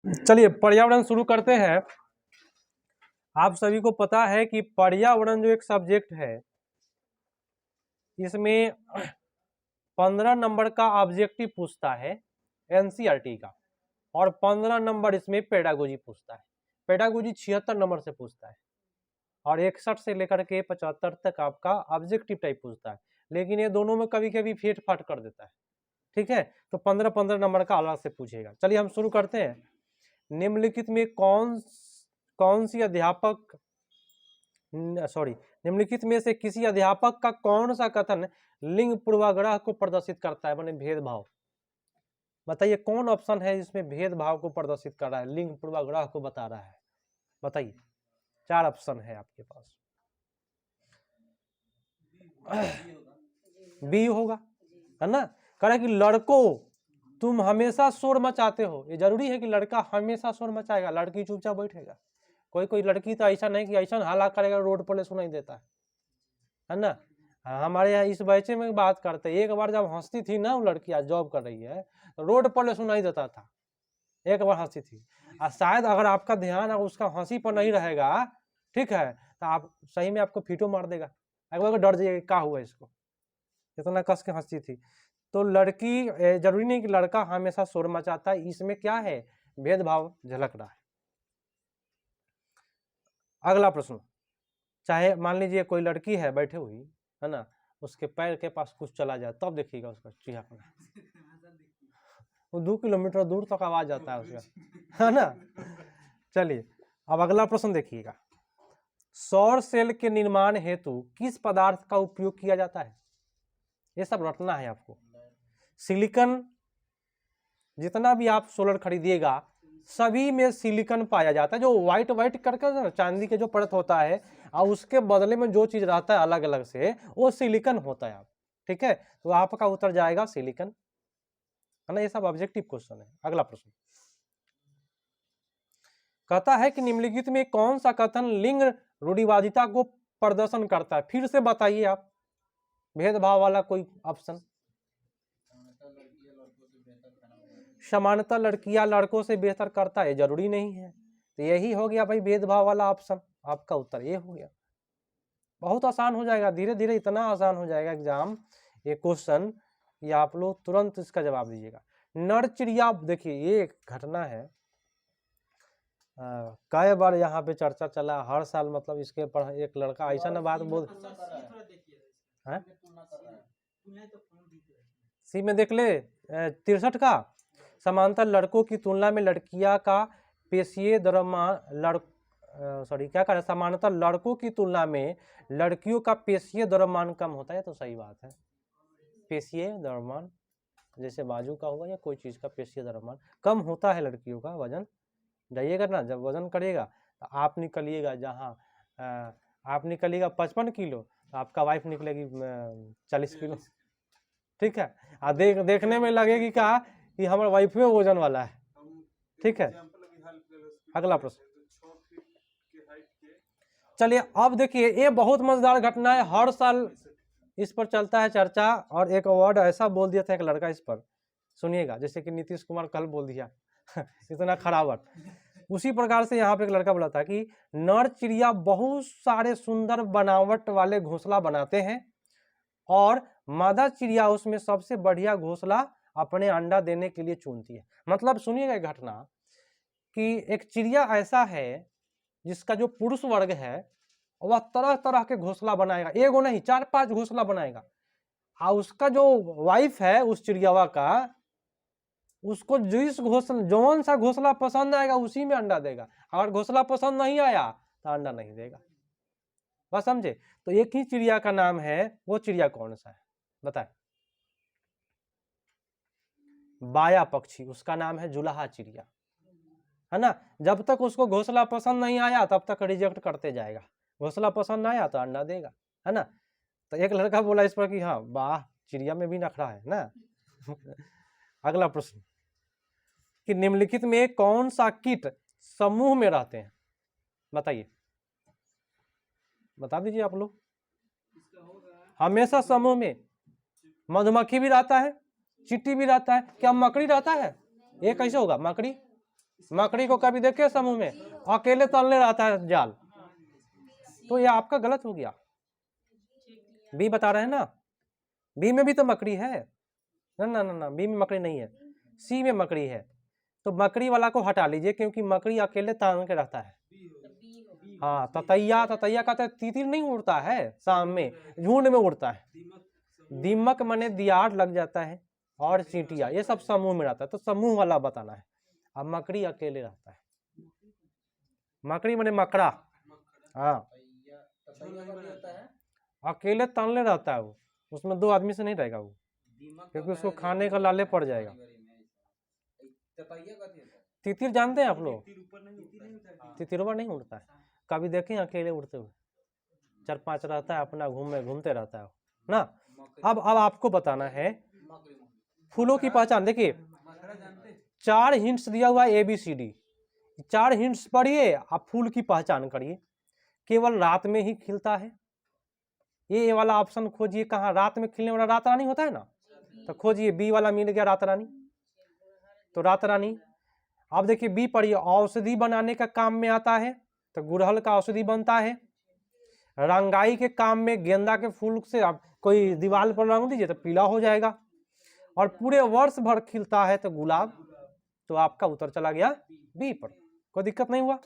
चलिए पर्यावरण शुरू करते हैं। आप सभी को पता है कि पर्यावरण जो एक सब्जेक्ट है, इसमें 15 नंबर का ऑब्जेक्टिव पूछता है एनसीईआरटी का, और 15 नंबर इसमें पेडागोजी पूछता है। पेडागोजी 76 नंबर से पूछता है और 61 से लेकर के 75 तक आपका ऑब्जेक्टिव टाइप पूछता है, लेकिन ये दोनों में कभी कभी फेट फाट कर देता है। ठीक है, तो 15-15 नंबर का अलग से पूछेगा। चलिए हम शुरू करते हैं। निम्नलिखित में कौन सी अध्यापक निम्नलिखित में से किसी अध्यापक का कौन सा कथन लिंग पूर्वाग्रह को प्रदर्शित करता है, माने भेदभाव? बताइए कौन ऑप्शन है जिसमें भेदभाव को प्रदर्शित कर रहा है, लिंग पूर्वाग्रह को बता रहा है? बताइए, 4 ऑप्शन है आपके पास। बी होगा, है ना? कह रहा है कि लड़कों तुम हमेशा शोर मचाते हो। ये जरूरी है कि लड़का हमेशा शोर मचाएगा, लड़की चुपचाप बैठेगा? कोई लड़की तो ऐसा नहीं कि ऐसा हल्ला करेगा रोड पर सुनाई देता है ना? हमारे यहाँ इस बच्चे में बात करते, एक बार जब हंसती थी ना, वो लड़की आज जॉब कर रही है, रोड पर सुनाई देता था। एक बार हंसी थी, और शायद अगर आपका ध्यान उसका हंसी पर नहीं रहेगा, ठीक है, तो आप सही में आपको फीटो मार देगा। अगर डर जाइए क्या हुआ इसको, इतना कस के हंसी थी। तो लड़की, जरूरी नहीं कि लड़का हमेशा शोर मचाता है, इसमें क्या है, भेदभाव झलक रहा है। अगला प्रश्न, चाहे मान लीजिए कोई लड़की है बैठे हुई, है ना, उसके पैर के पास कुछ चला जाए, तब देखिएगा उसका चिढ़ापना। वो 2 किलोमीटर दूर तक आवाज आता है उसका, है ना? चलिए अब अगला प्रश्न देखिएगा। सौर सेल के निर्माण हेतु किस पदार्थ का उपयोग किया जाता है? ये सब रटना है आपको। सिलिकॉन, जितना भी आप सोलर खरीदिएगा सभी में सिलिकॉन पाया जाता है। जो व्हाइट व्हाइट करके चांदी के जो परत होता है, और उसके बदले में जो चीज रहता है अलग अलग से, वो सिलिकॉन होता है। आप ठीक है, तो आपका उत्तर जाएगा सिलिकॉन, है ना? ये सब ऑब्जेक्टिव क्वेश्चन है। अगला प्रश्न कहता है कि निम्नलिखित में कौन सा कथन लिंग रूढ़िवादिता को प्रदर्शन करता है? फिर से बताइए आप, भेदभाव वाला कोई ऑप्शन। समानता लड़कियां लड़कों से बेहतर करता है, जरूरी नहीं है, तो यही हो गया भाई भेदभाव वाला ऑप्शन। आपका उत्तर ये हो गया। बहुत आसान हो जाएगा, धीरे धीरे इतना आसान हो जाएगा एग्जाम, ये क्वेश्चन, कि आप लोग तुरंत इसका जवाब दीजिएगा। नर चिड़िया, देखिए ये एक घटना है, कई बार यहाँ पे चर्चा चला हर साल, मतलब इसके पर एक लड़का ऐसा ना बात बोल, सी में देख ले 63 का, समानता लड़कों की तुलना में लड़कियां का पेशीय द्रव्यमान क्या कर, समानता लड़कों की तुलना में लड़कियों का पेशीय द्रव्यमान कम होता है। तो सही बात है, पेशीय द्रव्यमान जैसे बाजू का होगा या कोई चीज का पेशीय द्रव्यमान कम होता है लड़कियों का। वजन जाइएगा ना, जब वजन करिएगा तो आप निकलिएगा, जहाँ आप निकलिएगा 55 किलो, तो आपका वाइफ निकलेगी 40 किलो। ठीक है, देखने में लगेगी क्या कि हमारे वाइफ में वजन वाला है। ठीक है, अगला प्रश्न। चलिए अब देखिए, ये बहुत मजेदार घटना है, हर साल इस पर चलता है चर्चा, और एक अवार्ड ऐसा बोल दिया था एक लड़का इस पर, सुनिएगा, जैसे कि नीतीश कुमार कल बोल दिया इतना खराब। उसी प्रकार से यहाँ पे एक लड़का बोला था कि नर चिड़िया बहुत सारे सुंदर बनावट वाले घोंसला बनाते हैं, और मादा चिड़िया उसमें सबसे बढ़िया घोंसला अपने अंडा देने के लिए चुनती है। मतलब सुनिएगा एक घटना, कि एक चिड़िया ऐसा है जिसका जो पुरुष वर्ग है वह तरह तरह के घोंसला बनाएगा, एगो नहीं 4-5 घोंसला बनाएगा, और उसका जो वाइफ है उस चिड़ियावा का, उसको जिस घोंसला जौन सा घोंसला पसंद आएगा उसी में अंडा देगा, अगर घोंसला पसंद नहीं आया तो अंडा नहीं देगा। बस समझे? तो एक ही चिड़िया का नाम है, वो चिड़िया कौन सा है बताए? बाया पक्षी, उसका नाम है जुलाहा चिड़िया, है ना? जब तक उसको घोंसला पसंद नहीं आया तब तक रिजेक्ट करते जाएगा, घोंसला पसंद आया तो अंडा देगा, है ना? तो एक लड़का बोला इस पर कि हाँ वाह, चिड़िया में भी नखरा है ना। अगला प्रश्न, कि निम्नलिखित में कौन सा कीट समूह में रहते हैं? बताइए, बता दीजिए आप लोग। हमेशा समूह में मधुमक्खी भी रहता है, चींटी भी रहता है, क्या मकड़ी रहता है? ये कैसे होगा? मकड़ी मकड़ी को कभी देखे समूह में? अकेले तलने रहता है जाल। तो ये आपका गलत हो गया। बी बता रहे हैं ना, बी में भी तो मकड़ी है ना। ना ना ना, बी में मकड़ी नहीं है, सी में मकड़ी है। तो मकड़ी वाला को हटा लीजिए, क्योंकि मकड़ी अकेले तान के रहता है। हाँ, ततैया, ततैया का तो तीतिर नहीं उड़ता है शाम में, झुंड में उड़ता है। दीमक मने दियार लग जाता है, और चींटिया, ये सब समूह में रहता है। तो समूह वाला बताना है। अब मकड़ी अकेले रहता है। मकड़ी मने मकड़ा। हाँ, अकेले तानले रहता है वो, उसमें दो आदमी से नहीं रहेगा वो, क्योंकि उसको खाने का लाले पड़ जाएगा। तितिर जानते हैं आप लोग? तितिरवा नहीं उड़ता है, कभी देखें अकेले उड़ते हुए? 4-5 रहता है, अपना घूमते रहता है ना। अब आपको बताना है फूलों की पहचान। देखिए 4 हिंट्स दिया हुआ है, ABCD। 4 हिंट्स पढ़िए, आप फूल की पहचान करिए। केवल रात में ही खिलता है, ये वाला ऑप्शन खोजिए। कहाँ रात में खिलने वाला? रात रानी होता है ना, तो खोजिए, बी वाला मिल गया, रात रानी। तो रात रानी। अब देखिए बी पढ़िए, औषधि बनाने का काम में आता है, तो गुड़हल का औषधि बनता है। रंगाई के काम में गेंदा के फूल से आप कोई दीवार पर रंग दीजिए तो पीला हो जाएगा। और पूरे वर्ष भर खिलता है तो गुलाब। तो आपका उत्तर चला गया बी पर। कोई दिक्कत नहीं हुआ?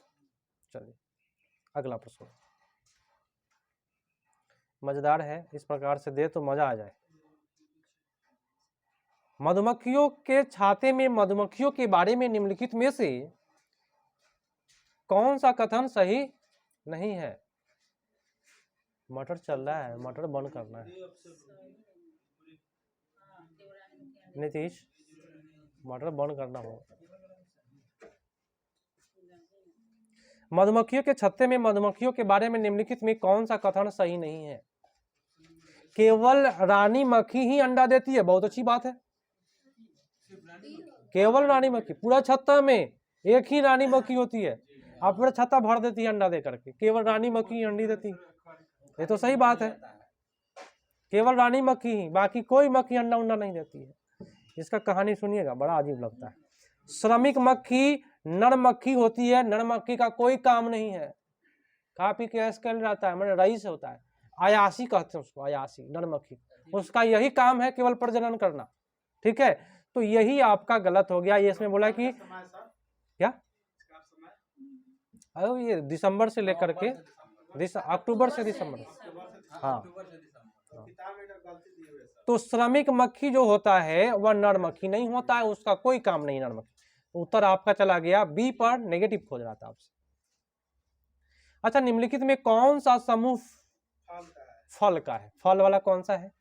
चलिए अगला प्रश्न मजेदार है, इस प्रकार से दे तो मजा आ जाए। मधुमक्खियों के छाते में मधुमक्खियों के बारे में निम्नलिखित में से कौन सा कथन सही नहीं है? मटर चल रहा है, मटर बंद करना है। नीतीश, मटर बंद करना होगा। मधुमक्खियों के छत्ते में मधुमक्खियों के बारे में निम्नलिखित में कौन सा कथन सही नहीं है? केवल रानी मक्खी ही अंडा देती है, बहुत अच्छी बात है। केवल रानी मक्खी, पूरा छत्ता में एक ही रानी मक्खी होती है, आप पूरा छत्ता भर देती है अंडा दे करके। केवल रानी मक्खी अंडी देती है, ये तो सही बात है। केवल रानी मक्खी ही, बाकी कोई मक्खी अंडा उंडा नहीं देती है। इसका कहानी सुनिएगा, बड़ा अजीब लगता है। श्रमिक मक्खी नर मक्खी होती है, नर मक्खी का कोई काम नहीं है, खा पी के ऐश कर रहता है, मैंने रईस होता है। आयासी कहते हैं उसको, आयासी नर मक्खी, उसका यही काम है केवल प्रजनन करना। ठीक है, तो यही आपका गलत हो गया। ये इसमें बोला कि क्या, अरे ये दिसंबर से लेकर के अक्टूबर से दिसंबर। हाँ, तो श्रमिक मक्खी जो होता है वह नर मक्खी नहीं होता है, उसका कोई काम नहीं नर मक्खी। उत्तर आपका चला गया बी पर, नेगेटिव खोज रहा था आपसे। अच्छा, निम्नलिखित में कौन सा समूह फल का है? फल वाला कौन सा है?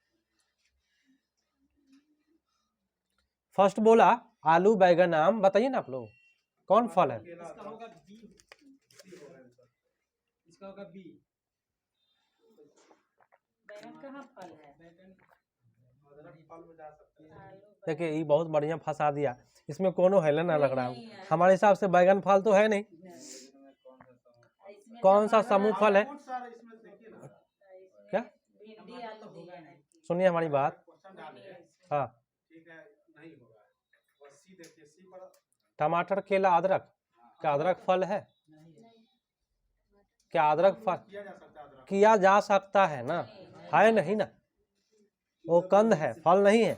फर्स्ट बोला आलू बैगन आम, बताइए ना आप लोग कौन फल है? इसका होगा बी। बैगन कहाँ फल है? देखिए ये बहुत बढ़िया फंसा दिया, इसमें कोनो हेलन ना लग रहा है। हमारे हिसाब से बैगन फल तो है नहीं। कौन सा समूह फल है? क्या? सुनिए हमारी बात। हाँ, टमाटर, केला, अदरक, क्या अदरक फल है? क्या अदरक फल किया जा सकता है ना? है नहीं ना, वो कंद है, फल नहीं है।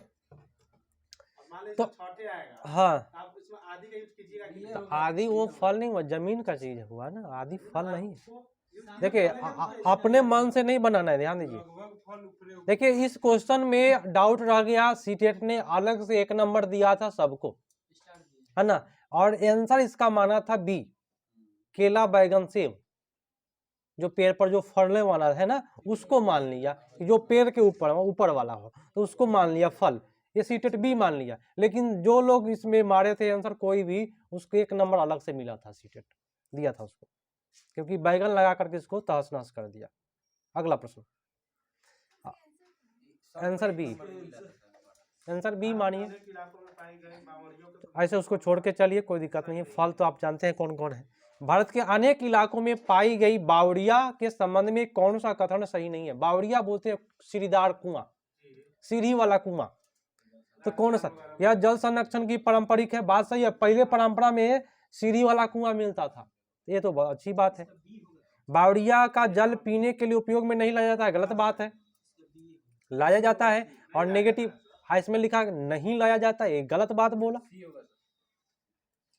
तो हाँ, तो आदि वो फल नहीं हुआ, जमीन का चीज हुआ ना, आदि फल नहीं। देखिए अपने मन से नहीं बनाना है, ध्यान दीजिए। देखिए इस क्वेश्चन में डाउट रह गया, सीटेट ने अलग से 1 नंबर दिया था सबको, है ना, और आंसर इसका माना था बी, केला बैगन सेब, जो पेड़ पर जो फलने वाला है ना उसको मान लिया, जो पेड़ के ऊपर वाला हो तो उसको मान लिया फल, ये सीटेट बी मान लिया। लेकिन जो लोग इसमें मारे थे आंसर कोई भी, उसको 1 नंबर अलग से मिला था, सीटेट दिया था उसको, क्योंकि बैगन लगा करके इसको तहस नहस कर दिया। अगला प्रश्न, आंसर बी, आंसर बी मानिए। ऐसे उसको छोड़ के चलिए, कोई दिक्कत नहीं है। फल तो आप जानते हैं कौन कौन है। भारत के अनेक इलाकों में पाई गई बावड़िया के संबंध में कौन सा कथन सही नहीं है? बावड़िया बोलते हैं सीढ़ीदार कुआं, सीढ़ी वाला कुआं, तो कौन सा? यह जल संरक्षण की पारंपरिक है, बात सही है। पहले परंपरा में सीढ़ी वाला कुआं मिलता था। ये तो बहुत अच्छी बात है। बावड़िया का जल पीने के लिए उपयोग में नहीं लाया जाता है, गलत बात है। लाया जाता है और नेगेटिव इसमें लिखा नहीं लाया जाता, ये गलत बात बोला।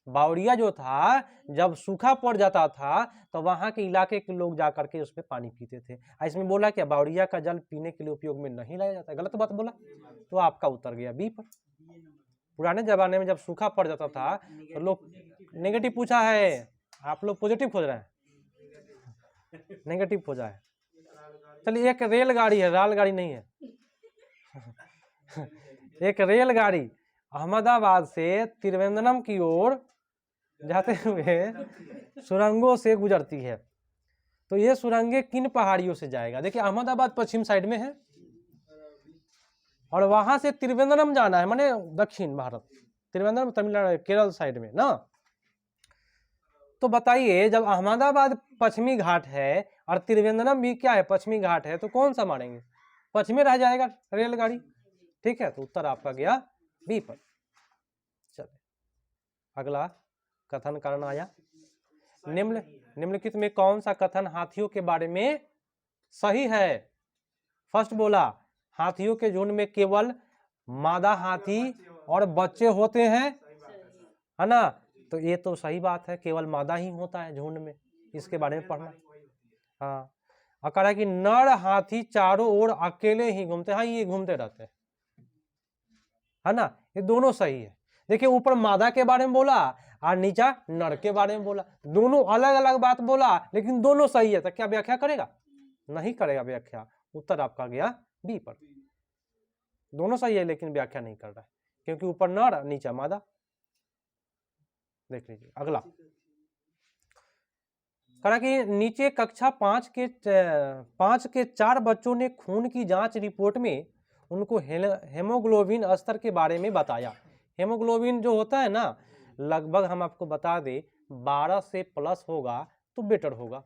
बावड़िया जो था जब सूखा पड़ जाता था तो वहां के इलाके के लोग जाकर के उसमें पानी पीते थे। इसमें बोला क्या बावड़िया का जल पीने के लिए उपयोग में नहीं लाया जाता, गलत बात बोला। तो आपका उत्तर गया बी पर। पुराने जमाने में जब सूखा पड़ जाता था तो लोग नेगेटिव पूछा है, आप लोग पॉजिटिव खोज रहे हैं, नेगेटिव खोजा है। चलिए एक रेलगाड़ी है, रेलगाड़ी नहीं है एक रेलगाड़ी अहमदाबाद से त्रिवेंद्रम की ओर जाते हुए सुरंगों से गुजरती है। तो ये सुरंगें किन पहाड़ियों से जाएगा? देखिए अहमदाबाद पश्चिम साइड में है और वहां से त्रिवेंद्रम जाना है, माने दक्षिण भारत, त्रिवेंद्रम तमिलनाडु केरल साइड में ना। तो बताइए जब अहमदाबाद पश्चिमी घाट है और त्रिवेंद्रम भी क्या है पश्चिमी घाट है, तो कौन सा मारेंगे? पश्चिमी रह जाएगा रेलगाड़ी, ठीक है। तो उत्तर आपका गया बी पर। चलिए अगला कथन कारण आया, निम्नलिखित में कौन सा कथन हाथियों के बारे में सही है? फर्स्ट बोला हाथियों के झुंड में केवल मादा हाथी और बच्चे होते हैं, है ना। तो ये तो सही बात है, केवल मादा ही होता है झुंड में, इसके बारे में पढ़ना। हाँ और कह रहा है कि नर हाथी चारों ओर अकेले ही घूमते हैं, हाँ ये घूमते रहते हैं, है ना। ये दोनों सही है। देखिए ऊपर मादा के बारे में बोला और नीचा नर के बारे में बोला, दोनों अलग अलग बात बोला लेकिन दोनों सही है। तो क्या व्याख्या करेगा? नहीं करेगा व्याख्या। उत्तर आपका गया बी पर। दोनों सही है लेकिन व्याख्या नहीं कर रहा है क्योंकि ऊपर नर नीचा मादा। देख लीजिए अगला कहा कि नीचे कक्षा 5 के 4 बच्चों ने खून की जांच रिपोर्ट में उनको हेमोग्लोबिन स्तर के बारे में बताया। हेमोग्लोबिन जो होता है ना, लगभग हम आपको बता दें 12 से प्लस होगा तो बेटर होगा,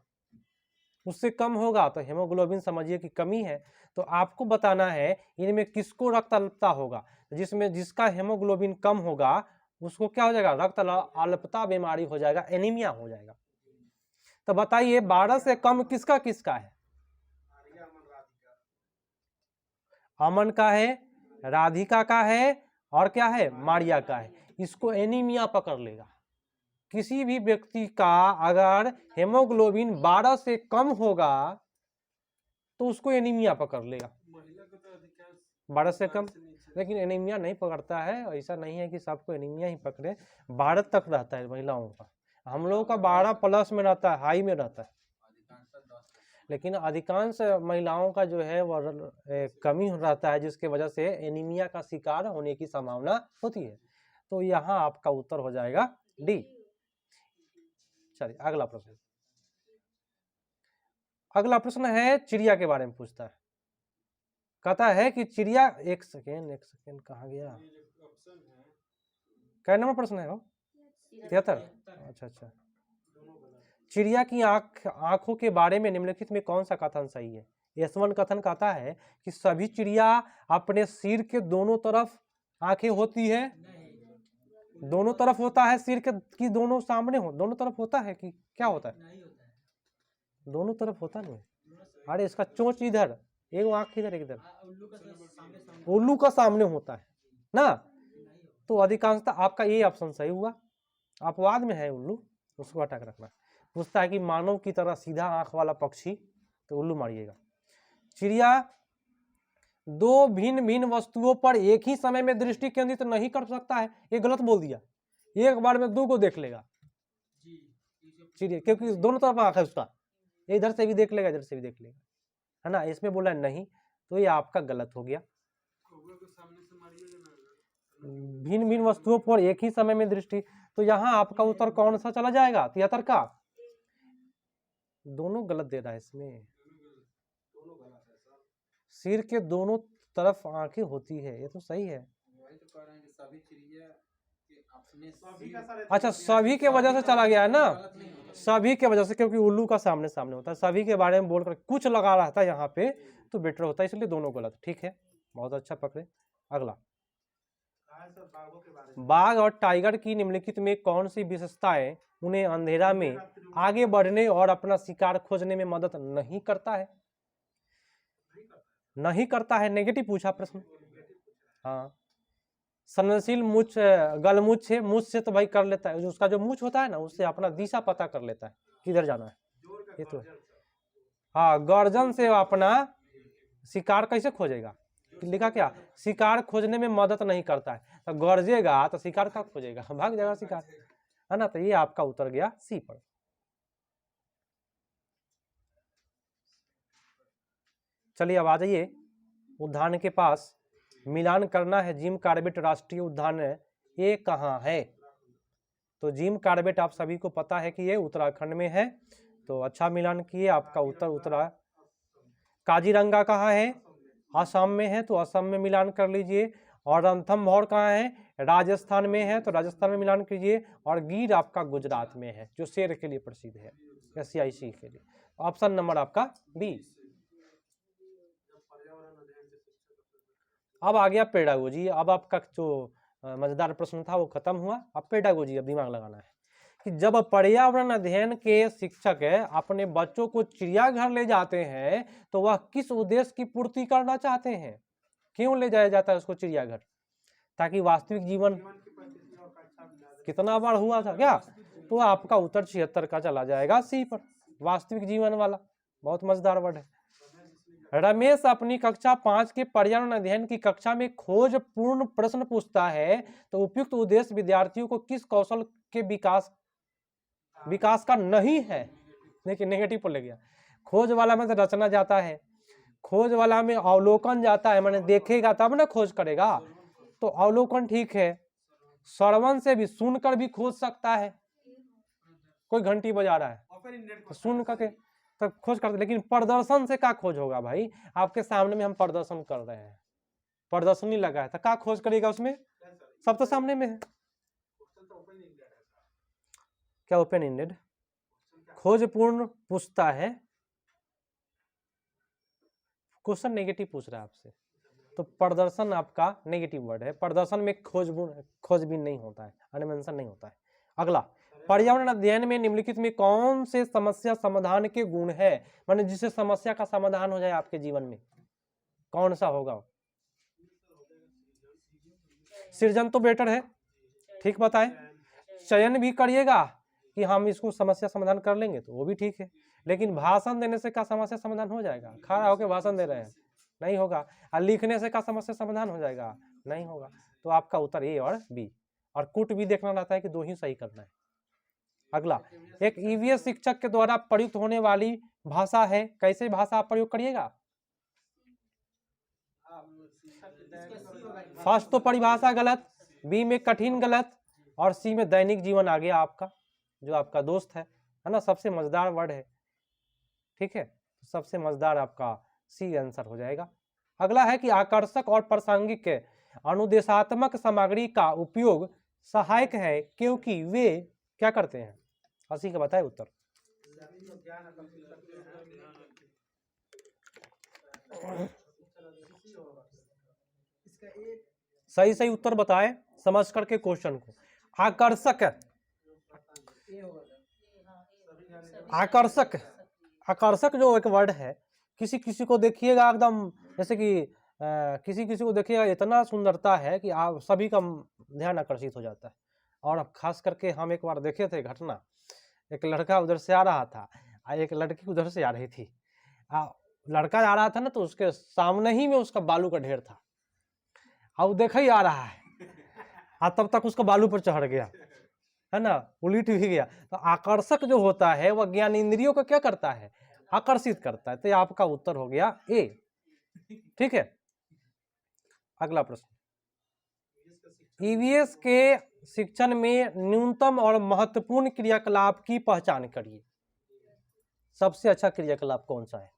उससे कम होगा तो हेमोग्लोबिन समझिए कि कमी है। तो आपको बताना है इनमें किसको रक्त अल्पता होगा। जिसका हेमोग्लोबिन कम होगा उसको क्या हो जाएगा? रक्त अल्पता बीमारी हो जाएगा, एनीमिया हो जाएगा। तो बताइए 12 से कम किसका किसका है? अमन का है, राधिका का है और क्या है? मारिया का है। इसको एनीमिया पकड़ लेगा। किसी भी व्यक्ति का अगर हेमोग्लोबिन 12 से कम होगा तो उसको एनीमिया पकड़ लेगा। 12 से कम, लेकिन एनीमिया नहीं पकड़ता है। ऐसा नहीं है कि सबको एनीमिया ही पकड़े, 12 तक रहता है महिलाओं का। हम लोगों का 12 प्लस में रहता है, हाई में रहता है, लेकिन अधिकांश महिलाओं का जो है वह कमी रहता है, जिसके वजह से एनीमिया का शिकार होने की संभावना होती है। तो यहाँ आपका उत्तर हो जाएगा डी। चलिए अगला प्रश्न। अगला प्रश्न है चिड़िया के बारे में पूछता है। कहता है कि चिड़िया, एक सेकेंड कहाँ गया? क्या नंबर प्रश्न है वो? 73। अच्छा। चिड़िया की आंखों के बारे में निम्नलिखित में कौन सा कथन सही है? S1 कथन कहता है कि सभी चिड़िया अपने सिर के दोनों तरफ आंखें होती है। दोनों तरफ होता है सिर के कि दोनों सामने हो? दोनों तरफ होता है कि क्या होता है? दोनों तरफ होता नहीं। अरे इसका चोंच इधर, एक आंख इधर एक इधर, उल्लू का सामने होता है ना। तो अधिकांशतः आपका ये ऑप्शन सही हुआ। अपवाद में है उल्लू, उसको हटा कर रखना। पूछता है कि मानव की तरह सीधा आंख वाला पक्षी, तो उल्लू मारिएगा। चिड़िया दो भिन्न भिन्न वस्तुओं पर एक ही समय में दृष्टि केंद्रित नहीं कर सकता है, ये गलत बोल दिया। एक बार में 2 को देख लेगा चिड़िया, क्योंकि दोनों तरफ आंख है उसका, इधर से भी देख लेगा इधर से भी देख लेगा, है ना। इसमें बोला नहीं, तो ये आपका गलत हो गया। भिन्न भिन्न वस्तुओं पर एक ही समय में दृष्टि, तो यहाँ आपका उत्तर कौन सा चला जाएगा? 73 का। दोनों गलत दे रहा है इसमें। सिर के दोनों तरफ आंखें होती है, ये तो सही है। अच्छा सभी के वजह से चला गया है ना, सभी के वजह से, क्योंकि उल्लू का सामने सामने होता है। सभी के बारे में बोलकर कुछ लगा रहा था यहाँ पे तो बेटर होता है, इसलिए दोनों गलत। ठीक है, बहुत अच्छा पकड़े। अगला बाघ और टाइगर की निम्नलिखित में कौन सी विशेषताएं उन्हें अंधेरा में आगे बढ़ने और अपना शिकार खोजने में मदद नहीं करता है? नहीं करता है, नेगेटिव पूछा प्रश्न। हाँ, संवेदनशील मूछ, गलमुछ है, मूछ से तो भाई कर लेता है, जो उसका जो मूछ होता है ना, उससे अपना दिशा पता कर लेता है किधर जाना है, ये तो है। हाँ, गर्जन से वो अपना शिकार कैसे खोजेगा? लिखा क्या? शिकार खोजने में मदद नहीं करता है। तो गरजेगा तो शिकार कब खोजेगा? भाग जाएगा शिकार, है ना। तो ये आपका उतर गया सी पर। चलिए अब आ जाइए उद्यान के पास। मिलान करना है जिम कॉर्बेट राष्ट्रीय उद्यान ये कहाँ है? तो जिम कॉर्बेट आप सभी को पता है कि ये उत्तराखंड में है। तो अच्छा मिलान किए, आपका उत्तर उत्तरा। काजीरंगा कहाँ है? असम में है, तो असम में मिलान कर लीजिए। और रणथंभौर कहाँ है? राजस्थान में है, तो राजस्थान में मिलान कीजिए। और गिर आपका गुजरात में है, जो शेर के लिए प्रसिद्ध है, SCIC के लिए। ऑप्शन नंबर आपका बी। अब आ गया पेडागोजी। अब आपका जो मजेदार प्रश्न था वो खत्म हुआ। अब पेडागोजी, अब दिमाग लगाना है कि जब पर्यावरण अध्ययन के शिक्षक अपने बच्चों को चिड़ियाघर ले जाते हैं तो वह किस उद्देश्य की पूर्ति करना चाहते हैं? क्यों ले जाया जाता है उसको चिड़ियाघर? ताकि वास्तविक जीवन कितना बार हुआ था क्या? तो आपका उत्तर 76 का चला जाएगा सी पर, वास्तविक जीवन वाला। बहुत मजेदार वर्ड है। रमेश अपनी कक्षा 5 के पर्यावरण अध्ययन की कक्षा में खोज पूर्ण प्रश्न पूछता है, तो उपयुक्त उद्देश्य विद्यार्थियों को किस कौशल के विकास का नहीं है? देखिए नेगेटिव पर ले गया। खोज वाला में तो रचना जाता है, खोज वाला में अवलोकन जाता है, मैंने देखेगा तब ना खोज करेगा। तो अवलोकन ठीक है, श्रवण से भी, सुनकर भी खोज सकता है। कोई घंटी बजा रहा है तो सुन करके तब खोज करते, लेकिन प्रदर्शन से क्या खोज होगा भाई? आपके सामने में हम प्रदर्शन कर रहे हैं, प्रदर्शनी लगा है, तो क्या खोज करेगा उसमें? सब तो सामने में है। क्या ओपन एंडेड? खोज पूर्ण पूछता है, क्वेश्चन नेगेटिव पूछ रहा है आपसे, तो प्रदर्शन आपका नेगेटिव वर्ड है। प्रदर्शन में खोजबीन नहीं होता है, अन्वेषण नहीं होता है। अगला, पर्यावरण अध्ययन में निम्नलिखित में कौन से समस्या समाधान के गुण है? माने जिससे समस्या का समाधान हो जाए आपके जीवन में, कौन सा होगा? सृजन तो बेटर है, ठीक बताए। चयन भी करिएगा कि हम इसको समस्या समाधान कर लेंगे, तो वो भी ठीक है। लेकिन भाषण देने से क्या समस्या समाधान हो जाएगा? खड़ा होकर भाषण दे रहे हैं, नहीं होगा। और लिखने से क्या समस्या समाधान हो जाएगा? नहीं होगा। तो आपका उत्तर ए और बी। और कुट भी देखना रहता है कि दो ही सही करना है। अगला, एक EVS शिक्षक के द्वारा प्रयुक्त होने वाली भाषा है, कैसे भाषा आप प्रयोग करिएगा? फर्स्ट तो परिभाषा गलत, बी में कठिन गलत, और सी में दैनिक जीवन आ गया आपका, जो आपका दोस्त है ना। सबसे मजेदार वर्ड है, ठीक है। सबसे मजेदार आपका सी आंसर हो जाएगा। अगला है कि आकर्षक और प्रासंगिक अनुदेशात्मक सामग्री का उपयोग सहायक है क्योंकि वे क्या करते हैं? अस्सी का बताए उत्तर। सही सही उत्तर बताए समझ करके क्वेश्चन को। आकर्षक, आकर्षक, आकर्षक जो एक वर्ड है, किसी किसी को देखिएगा एकदम, जैसे कि किसी किसी को देखिएगा इतना सुंदरता है कि आप सभी का ध्यान आकर्षित हो जाता है। और खास करके हम एक बार देखे थे घटना, एक लड़का उधर से आ रहा था, एक लड़की उधर से आ रही थी। लड़का आ रहा था ना, तो उसके सामने ही में उसका बालू का ढेर था। अब देखा ही आ रहा है, तब तक उसका बालू पर चढ़ गया, है ना, उलट भी गया। तो आकर्षक जो होता है वह ज्ञान इंद्रियों को क्या करता है? आकर्षित करता है। तो आपका उत्तर हो गया ए, ठीक है। अगला प्रश्न, EVS के शिक्षण में न्यूनतम और महत्वपूर्ण क्रियाकलाप की पहचान करिए। सबसे अच्छा क्रियाकलाप कौन सा है?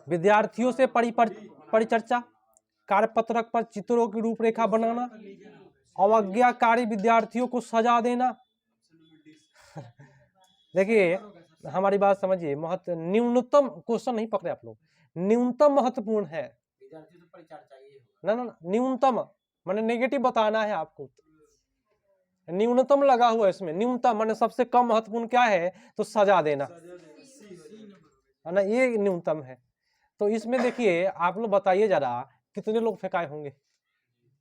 विद्यार्थियों से परिचर्चा, कार्यपत्रक पर चित्रों की रूपरेखा बनाना, अवज्ञाकारी विद्यार्थियों को सजा देना। देखिए हमारी बात समझिए, न्यूनतम क्वेश्चन नहीं पकड़े आप लोग, न्यूनतम महत्वपूर्ण है विद्यार्थियों से परिचर्चा ये होगा। ना, न्यूनतम माने नेगेटिव बताना है आपको, न्यूनतम लगा हुआ है इसमें, न्यूनतम माने सबसे कम महत्वपूर्ण क्या है, तो सजा देना है ना, ये न्यूनतम है। तो इसमें देखिए आप लोग बताइए जरा कितने लोग फेंकाए होंगे,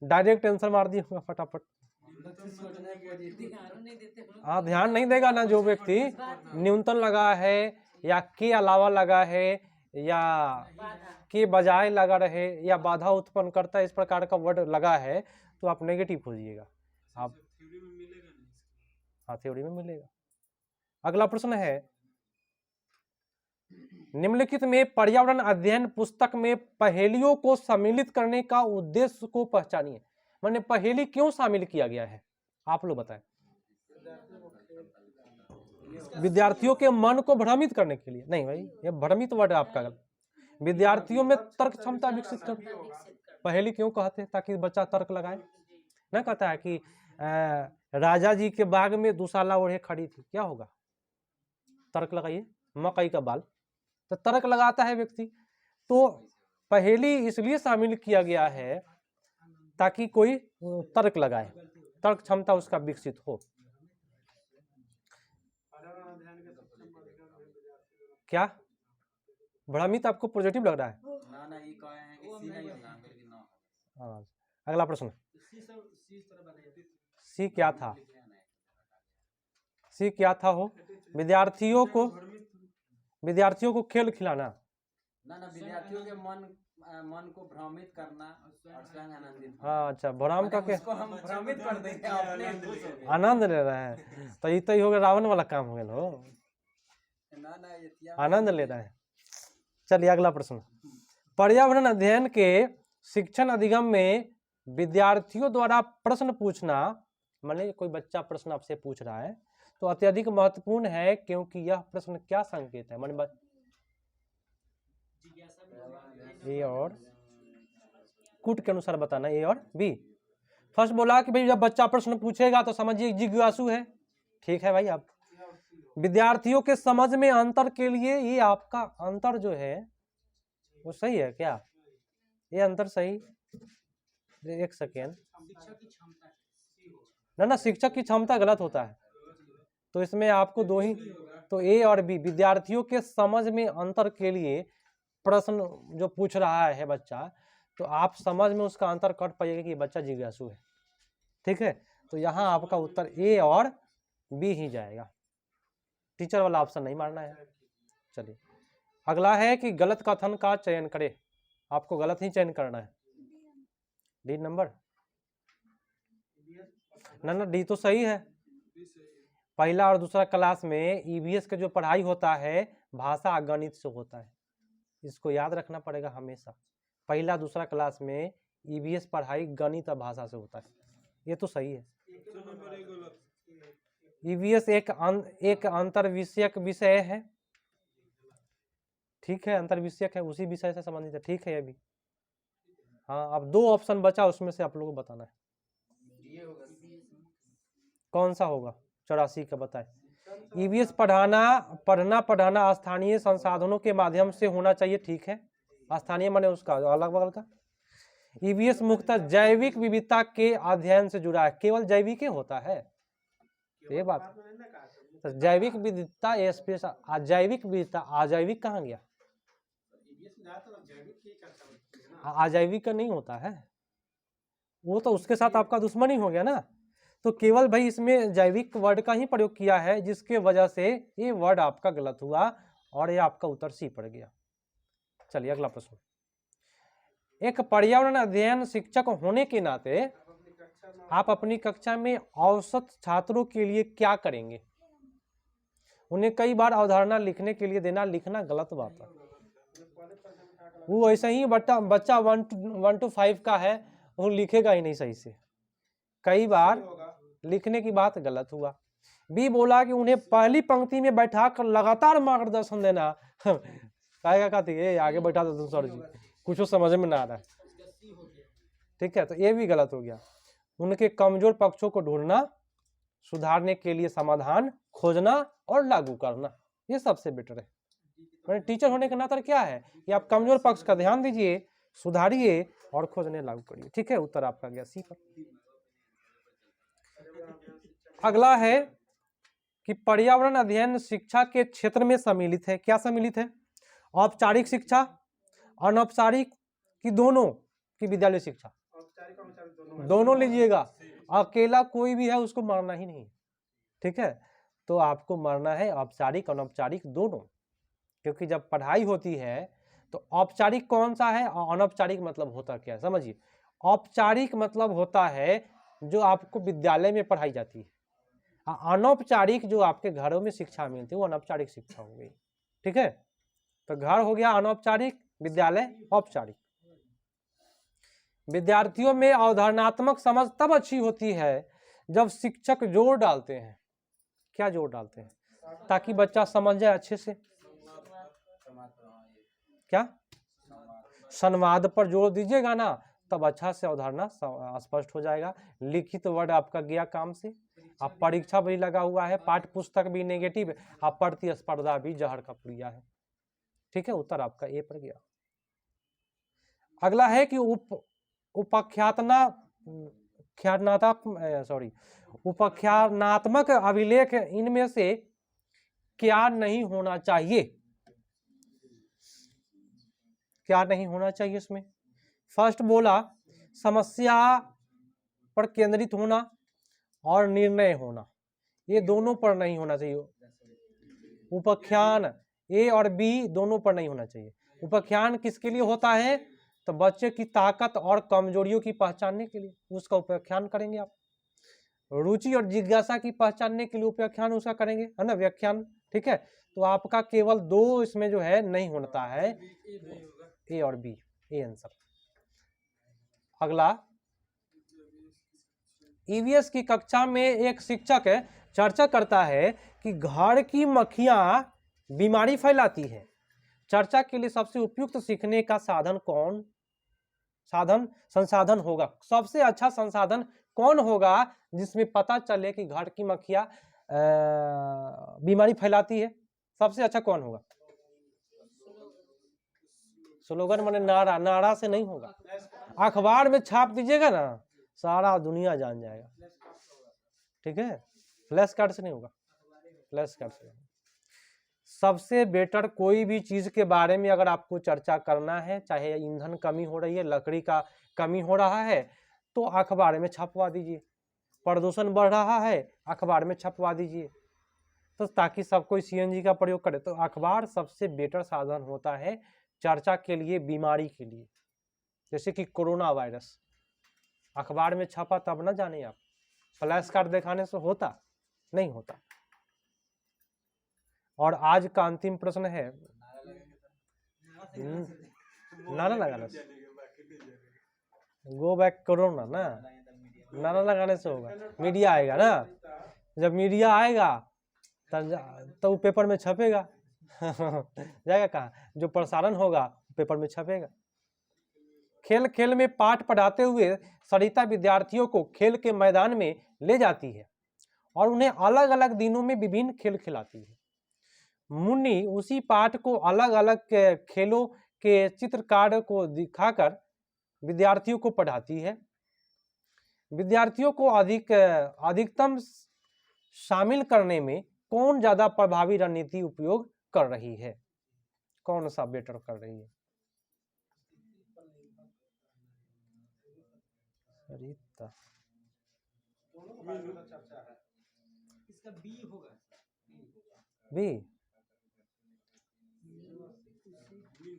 डायरेक्ट आंसर मार दिए होंगे फटाफट। हाँ, ध्यान नहीं देगा ना जो व्यक्ति न्यूनतम लगा है या के अलावा लगा है या के बजाय लगा रहे या बाधा उत्पन्न करता है, इस प्रकार का वर्ड लगा है तो आप नेगेटिव खोजिएगा आप। हाँ, थ्योरी में मिलेगा। अगला प्रश्न है, निम्नलिखित में पर्यावरण अध्ययन पुस्तक में पहेलियों को सम्मिलित करने का उद्देश्य को पहचानिए। माने पहेली क्यों शामिल किया गया है, आप लोग बताएं। विद्यार्थियों के मन को भ्रमित करने के लिए नहीं भाई, ये भ्रमित वर्ड है आपका गलत। विद्यार्थियों में तर्क क्षमता विकसित कर, पहेली क्यों कहते हैं, ताकि बच्चा तर्क लगाए ना। कहता है कि राजा जी के बाग में दुशाला ओढ़े खड़ी थी, क्या होगा, तर्क लगाइए, मकई का बाल, तो तर्क लगाता है व्यक्ति। तो पहेली इसलिए शामिल किया गया है ताकि कोई तर्क लगाए, तर्क क्षमता उसका विकसित हो। क्या भ्रमित आपको पॉजिटिव लग रहा है? ना ये कहे हैं कि सी नहीं होगा, बल्कि ना होगा। हाँ, अगला प्रश्न, सी क्या था, सी क्या था हो, विद्यार्थियों को खेल खिलाना ना विद्यार्थियों के मन को भ्रमित करना और स्वयं आनंदित। हाँ, अच्छा, भ्रम का के हम भ्रमित कर देंगे, अपने आनंद ले रहे हैं, तो ये तो ही हो गया, रावण वाला काम हो गया हो, आनंद ले रहे हैं। चलिए अगला प्रश्न, पर्यावरण अध्ययन के शिक्षण अधिगम में विद्यार्थियों द्वारा प्रश्न पूछना, माने कोई बच्चा प्रश्न आपसे पूछ रहा है तो अत्यधिक महत्वपूर्ण है, क्योंकि यह प्रश्न क्या संकेत है, माने ए और कुट के अनुसार बताना, ए और बी। फर्स्ट बोला कि भाई जब बच्चा प्रश्न पूछेगा तो समझिए जिज्ञासु है, ठीक है भाई। आप विद्यार्थियों के समझ में अंतर के लिए ये आपका अंतर जो है वो सही है क्या, ये अंतर सही, एक सेकेंड, ना शिक्षक की क्षमता गलत होता है, तो इसमें आपको दो ही, तो ए और बी, विद्यार्थियों के समझ में अंतर के लिए प्रश्न जो पूछ रहा है बच्चा, तो आप समझ में उसका अंतर कर पाइएगा कि बच्चा जिज्ञासु है, ठीक है। तो यहाँ आपका उत्तर ए और बी ही जाएगा, टीचर वाला ऑप्शन नहीं मारना है। चलिए अगला है कि गलत कथन का चयन करें, आपको गलत ही चयन करना है। डी नंबर, ना डी तो सही है। पहला और दूसरा क्लास में ईवीएस का जो पढ़ाई होता है भाषा गणित से होता है, इसको याद रखना पड़ेगा हमेशा। पहला दूसरा क्लास में ईवीएस पढ़ाई गणित और भाषा से होता है, ये तो सही है। ईवीएस एक अंतर विषयक विषय है, ठीक है, अंतर विषयक है, उसी विषय से संबंधित है, ठीक है अभी। हाँ, अब दो ऑप्शन बचा, उसमें से आप लोगों को बताना है कौन सा होगा। 84 का बताए। ईवीएस पढ़ना स्थानीय संसाधनों के माध्यम से होना चाहिए, ठीक है, स्थानीय माने उसका अलग बगल का। ईवीएस मुख्यतः जैविक विविधता के अध्ययन से जुड़ा है, केवल जैविक ही होता है, ये बात। तो जैविक विविधता जैविक विविधता, अजैविक कहाँ गया, अजैविक का नहीं होता है, वो तो उसके साथ आपका दुश्मनी हो गया ना। तो केवल भाई इसमें जैविक वर्ड का ही प्रयोग किया है, जिसके वजह से ये वर्ड आपका गलत हुआ और ये आपका उत्तर सी पड़ गया। चलिए अगला प्रश्न, एक पर्यावरण अध्ययन शिक्षक होने के नाते आप अपनी कक्षा में औसत छात्रों के लिए क्या करेंगे। उन्हें कई बार अवधारणा लिखने के लिए देना, लिखना गलत बात है, वो ऐसे ही बच्चा 1 to 5 का है, वो लिखेगा ही नहीं सही से, कई बार लिखने की बात गलत हुआ। बी बोला कि उन्हें पहली पंक्ति में बैठाकर लगातार मार्गदर्शन देना, कहेगा कहती है आगे बैठा दो सर जी, कुछ समझ में ना आ रहा है, ठीक है, तो ये भी गलत हो गया। उनके कमजोर पक्षों को ढूंढना, सुधारने के लिए समाधान खोजना और लागू करना, ये सबसे बेटर है। टीचर होने के नाते क्या है कि आप कमजोर पक्ष का ध्यान दीजिए, सुधारिए और खोजने लागू करिए। ठीक है, उत्तर आपका गया सी पर। अगला है कि पर्यावरण अध्ययन शिक्षा के क्षेत्र में सम्मिलित है। क्या सम्मिलित है? औपचारिक शिक्षा, अनौपचारिक की दोनों की विद्यालय शिक्षा? दोनों लीजिएगा, अकेला कोई भी है उसको मारना ही नहीं। ठीक है, तो आपको मारना है औपचारिक अनौपचारिक दोनों, क्योंकि जब पढ़ाई होती है तो औपचारिक कौन सा है और अनौपचारिक मतलब होता क्या है समझिए। औपचारिक मतलब होता है जो आपको विद्यालय में पढ़ाई जाती है, अनौपचारिक जो आपके घरों में शिक्षा मिलती है वो अनौपचारिक शिक्षा हो गई। ठीक है, तो घर हो गया अनौपचारिक, विद्यालय औपचारिक। विद्यार्थियों में अवधारणात्मक समझ तब अच्छी होती है जब शिक्षक जोर डालते हैं। क्या जोर डालते हैं? ताकि बच्चा समझ जाए अच्छे से। क्या? संवाद पर जोर दीजिएगा ना, तब अच्छा से अवधारणा स्पष्ट हो जाएगा। लिखित वर्ड आपका गया काम से। अब परीक्षा भी लगा हुआ है, पाठ्य पुस्तक भी नेगेटिव, अब प्रतिस्पर्धा भी जहर का पुड़िया है। ठीक है, उत्तर आपका ए पर गया। अगला है कि उपाख्यानात्मक अभिलेख इनमें से क्या नहीं होना चाहिए? क्या नहीं होना चाहिए इसमें? फर्स्ट बोला समस्या पर केंद्रित होना और निर्णय होना, ये दोनों पर नहीं होना चाहिए। उपाख्यान ए और बी दोनों पर नहीं होना चाहिए। उपाख्यान किसके लिए होता है? तो बच्चे की ताकत और कमजोरियों की पहचानने के लिए उसका उपाख्यान करेंगे आप। रुचि और जिज्ञासा की पहचानने के लिए उपाख्यान उसका करेंगे, है ना, व्याख्यान। ठीक है, तो आपका केवल दो इसमें जो है नहीं होता है, ए और बी, ए आंसर। अगला, ईवीएस की कक्षा में एक शिक्षक चर्चा करता है कि घर की मक्खियां बीमारी फैलाती है। चर्चा के लिए सबसे उपयुक्त सीखने का संसाधन होगा। सबसे अच्छा संसाधन कौन होगा जिसमें पता चले कि घर की मक्खियां बीमारी फैलाती है? सबसे अच्छा कौन होगा? स्लोगन माने नारा, नारा से नहीं होगा। अखबार में छाप दीजिएगा ना, सारा दुनिया जान जाएगा। ठीक है, फ्लैश कार्ड से नहीं होगा, फ्लैश कार्ड से। सबसे बेटर कोई भी चीज के बारे में अगर आपको चर्चा करना है, चाहे ईंधन कमी हो रही है, लकड़ी का कमी हो रहा है, तो अखबार में छपवा दीजिए। प्रदूषण बढ़ रहा है, अखबार में छपवा दीजिए, तो ताकि सब कोई सीएनजी का प्रयोग करे। तो अखबार सबसे बेटर साधन होता है चर्चा के लिए, बीमारी के लिए। जैसे कि कोरोना वायरस अखबार में छपा तब ना जाने आप, फ्लैश कार्ड दिखाने से होता नहीं होता। और आज का अंतिम प्रश्न है, नारा लगाने से गो बैक कोरोना ना, नारा लगाने से होगा। मीडिया आएगा ना, जब मीडिया आएगा तो पेपर में छपेगा जाएगा कहाँ? जो प्रसारण होगा पेपर में छपेगा। खेल खेल में पाठ पढ़ाते हुए सरिता विद्यार्थियों को खेल के मैदान में ले जाती है और उन्हें अलग अलग दिनों में विभिन्न खेल खिलाती है। मुन्नी उसी पाठ को अलग अलग खेलों के चित्रकार को दिखाकर विद्यार्थियों को पढ़ाती है। विद्यार्थियों को अधिकतम शामिल करने में कौन ज्यादा प्रभावी रणनीति उपयोग कर रही है? कौन सा बेटर कर रही है? सरिता। इसका बी होगा। बी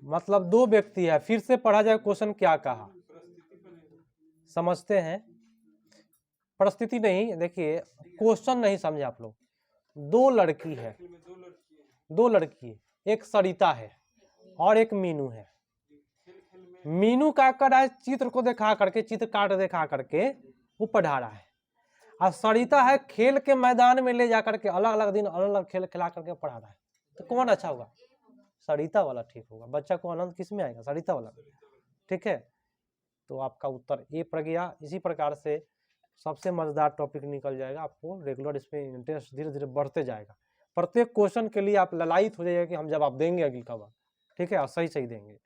मतलब दो व्यक्ति है। फिर से पढ़ा जाए, क्वेश्चन क्या कहा समझते हैं? परिस्थिति नहीं, देखिए क्वेश्चन नहीं समझे आप लोग। दो लड़की है, दो लड़की, एक सरिता है और एक मीनू है। मीनू क्या कर रहा है? चित्र को दिखा करके, चित्र काट दिखा करके वो पढ़ा रहा है। और सरिता है खेल के मैदान में ले जाकर के अलग अलग दिन अलग अलग खेल खिला करके पढ़ा रहा है। तो कौन अच्छा होगा? सरिता वाला ठीक होगा। बच्चा को आनंद किस में आएगा? सरिता वाला। ठीक है, तो आपका उत्तर ए पर गया। इसी प्रकार से सबसे मजेदार टॉपिक निकल जाएगा। आपको रेगुलर इसमें इंटरेस्ट धीरे धीरे बढ़ते जाएगा। प्रत्येक क्वेश्चन के लिए आप ललायित हो जाएगा कि हम जवाब देंगे अगली का बार। ठीक है, और सही सही देंगे।